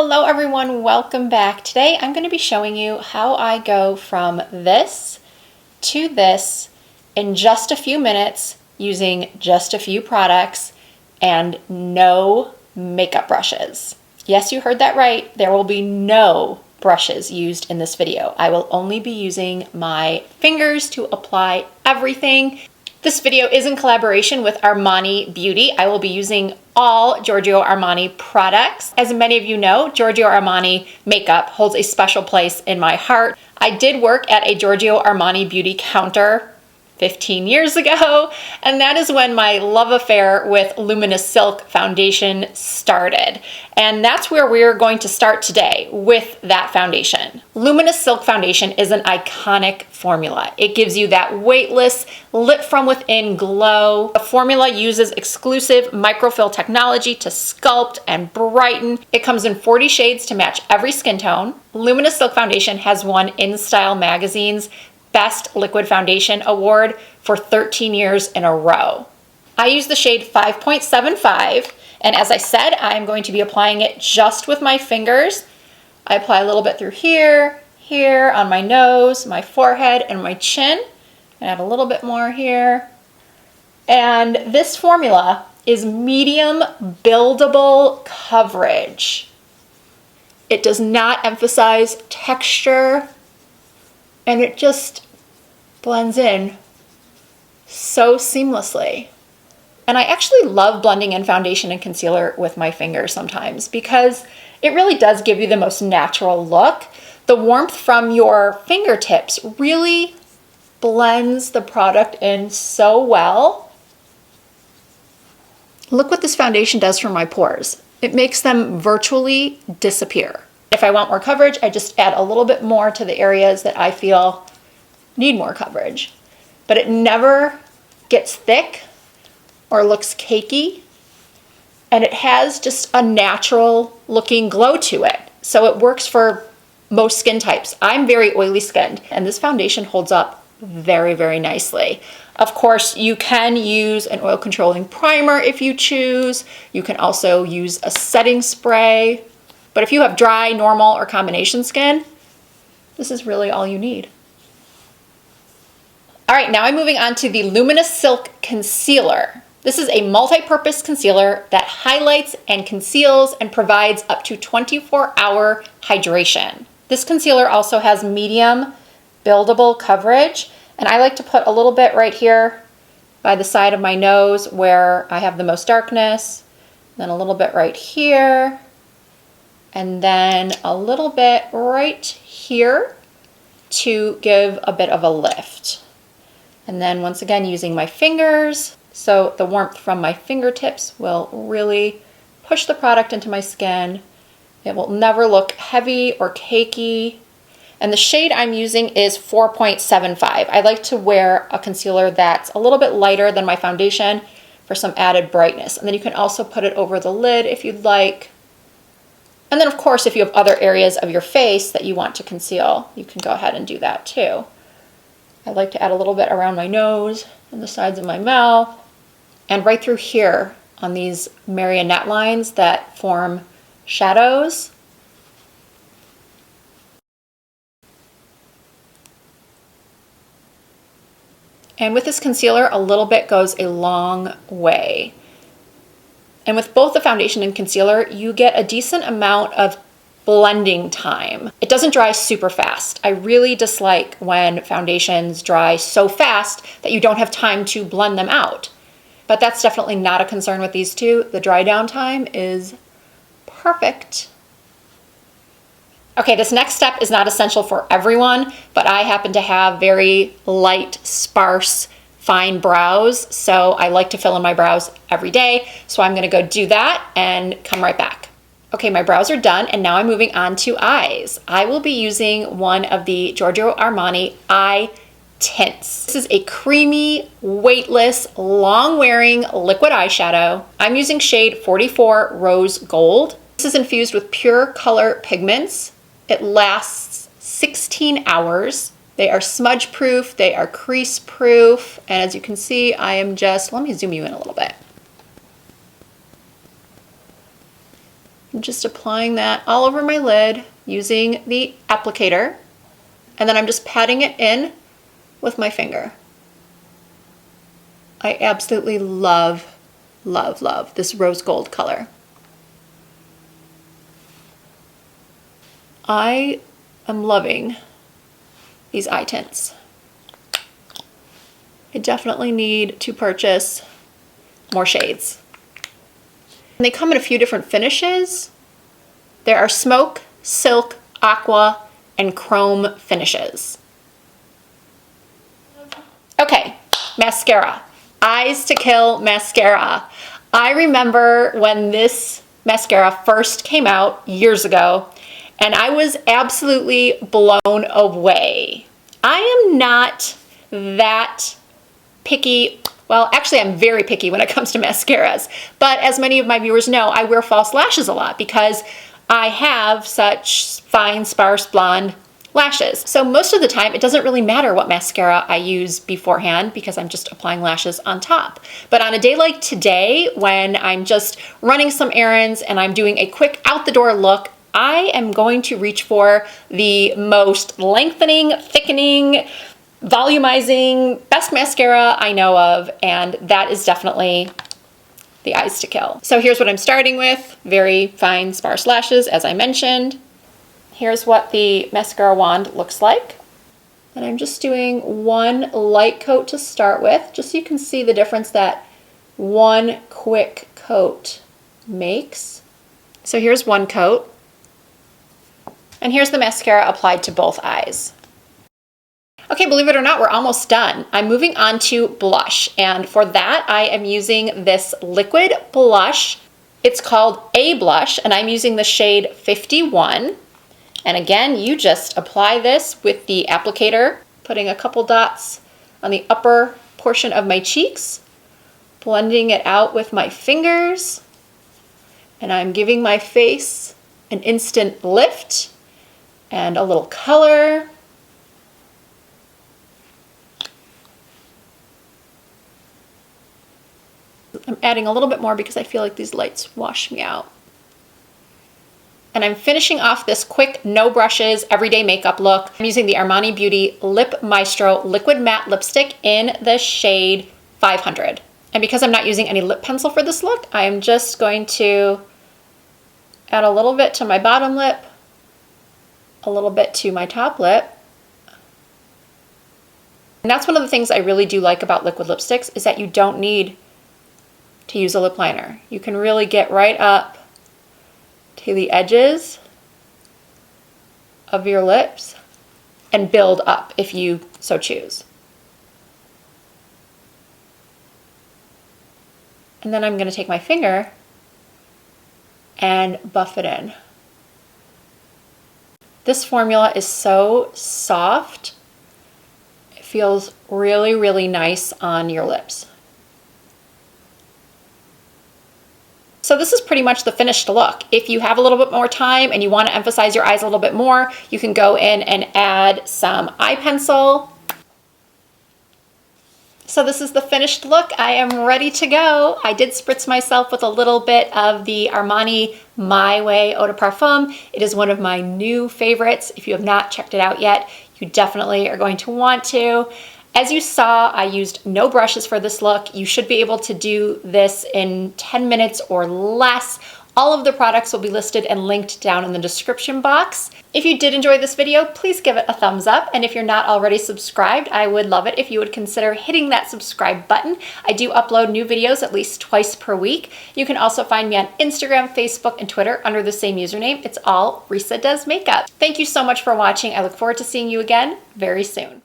Hello everyone, welcome back. Today I'm going to be showing you how I go from this to this in just a few minutes using just a few products and no makeup brushes. Yes, you heard that right. There will be no brushes used in this video. I will only be using my fingers to apply everything. This video is in collaboration with Armani Beauty. I will be using all Giorgio Armani products. As many of you know, Giorgio Armani makeup holds a special place in my heart. I did work at a Giorgio Armani Beauty counter 15 years ago, and that is when my love affair with Luminous Silk Foundation started. And that's where we're going to start today, with that foundation. Luminous Silk Foundation is an iconic formula. It gives you that weightless, lit from within glow. The formula uses exclusive microfill technology to sculpt and brighten. It comes in 40 shades to match every skin tone. Luminous Silk Foundation has won InStyle magazine's Best Liquid Foundation Award for 13 years in a row. I use the shade 5.75, and as I said, I'm going to be applying it just with my fingers. I apply a little bit through here, on my nose, my forehead, and my chin. And add a little bit more here. And this formula is medium buildable coverage. It does not emphasize texture, and it just blends in so seamlessly. And I actually love blending in foundation and concealer with my fingers sometimes because it really does give you the most natural look. The warmth from your fingertips really blends the product in so well. Look what this foundation does for my pores. It makes them virtually disappear. If I want more coverage, I just add a little bit more to the areas that I feel need more coverage. But it never gets thick or looks cakey, and it has just a natural looking glow to it. So it works for most skin types. I'm very oily skinned, and this foundation holds up very, very nicely. Of course, you can use an oil controlling primer if you choose. You can also use a setting spray. But if you have dry, normal, or combination skin, this is really all you need. All right, now I'm moving on to the Luminous Silk Concealer. This is a multi-purpose concealer that highlights and conceals and provides up to 24-hour hydration. This concealer also has medium buildable coverage, and I like to put a little bit right here by the side of my nose where I have the most darkness, then a little bit right here, and then a little bit right here to give a bit of a lift. And then once again, using my fingers, so the warmth from my fingertips will really push the product into my skin. It will never look heavy or cakey. And the shade I'm using is 4.75. I like to wear a concealer that's a little bit lighter than my foundation for some added brightness. And then you can also put it over the lid if you'd like. And then of course, if you have other areas of your face that you want to conceal, you can go ahead and do that too. I like to add a little bit around my nose and the sides of my mouth and right through here on these marionette lines that form shadows. And with this concealer, a little bit goes a long way. And with both the foundation and concealer, you get a decent amount of blending time. It doesn't dry super fast. I really dislike when foundations dry so fast that you don't have time to blend them out. But that's definitely not a concern with these two. The dry down time is perfect. Okay, this next step is not essential for everyone, but I happen to have very light, sparse, fine brows, so I like to fill in my brows every day. So I'm gonna go do that and come right back. Okay, my brows are done, and now I'm moving on to eyes. I will be using one of the Giorgio Armani eye tints. This is a creamy, weightless, long-wearing liquid eyeshadow. I'm using shade 44 Rose Gold. This is infused with pure color pigments. It lasts 16 hours. They are smudge proof, they are crease proof, and as you can see, I am just, let me zoom you in a little bit. I'm just applying that all over my lid using the applicator, and then I'm just patting it in with my finger. I absolutely love, love, love this rose gold color. I am loving these eye tints. I definitely need to purchase more shades. And they come in a few different finishes. There are smoke, silk, aqua, and chrome finishes. Okay, mascara. Eyes to Kill mascara. I remember when this mascara first came out years ago, and I was absolutely blown away. I am not that picky. Well, actually, I'm very picky when it comes to mascaras. But as many of my viewers know, I wear false lashes a lot because I have such fine, sparse, blonde lashes. So most of the time, it doesn't really matter what mascara I use beforehand because I'm just applying lashes on top. But on a day like today, when I'm just running some errands and I'm doing a quick out the door look, I am going to reach for the most lengthening, thickening, volumizing, best mascara I know of, and that is definitely the Eyes to Kill. So here's what I'm starting with. Very fine, sparse lashes, as I mentioned. Here's what the mascara wand looks like. And I'm just doing one light coat to start with, just so you can see the difference that one quick coat makes. So here's one coat. And here's the mascara applied to both eyes. Okay, believe it or not, we're almost done. I'm moving on to blush, and for that I am using this liquid blush. It's called A Blush, and I'm using the shade 51. And again, you just apply this with the applicator, putting a couple dots on the upper portion of my cheeks, blending it out with my fingers, and I'm giving my face an instant lift and a little color. I'm adding a little bit more because I feel like these lights wash me out. And I'm finishing off this quick, no brushes, everyday makeup look. I'm using the Armani Beauty Lip Maestro Liquid Matte Lipstick in the shade 500. And because I'm not using any lip pencil for this look, I'm just going to add a little bit to my bottom lip, a little bit to my top lip. And that's one of the things I really do like about liquid lipsticks, is that you don't need to use a lip liner. You can really get right up to the edges of your lips and build up if you so choose. And then I'm going to take my finger and buff it in. This formula is so soft. It feels really, really nice on your lips. So this is pretty much the finished look. If you have a little bit more time and you want to emphasize your eyes a little bit more, you can go in and add some eye pencil. So this is the finished look. I am ready to go. I did spritz myself with a little bit of the Armani My Way Eau de Parfum. It is one of my new favorites. If you have not checked it out yet, you definitely are going to want to. As you saw, I used no brushes for this look. You should be able to do this in 10 minutes or less. All of the products will be listed and linked down in the description box. If you did enjoy this video, please give it a thumbs up. And if you're not already subscribed, I would love it if you would consider hitting that subscribe button. I do upload new videos at least twice per week. You can also find me on Instagram, Facebook, and Twitter under the same username. It's all Risa Does Makeup. Thank you so much for watching. I look forward to seeing you again very soon.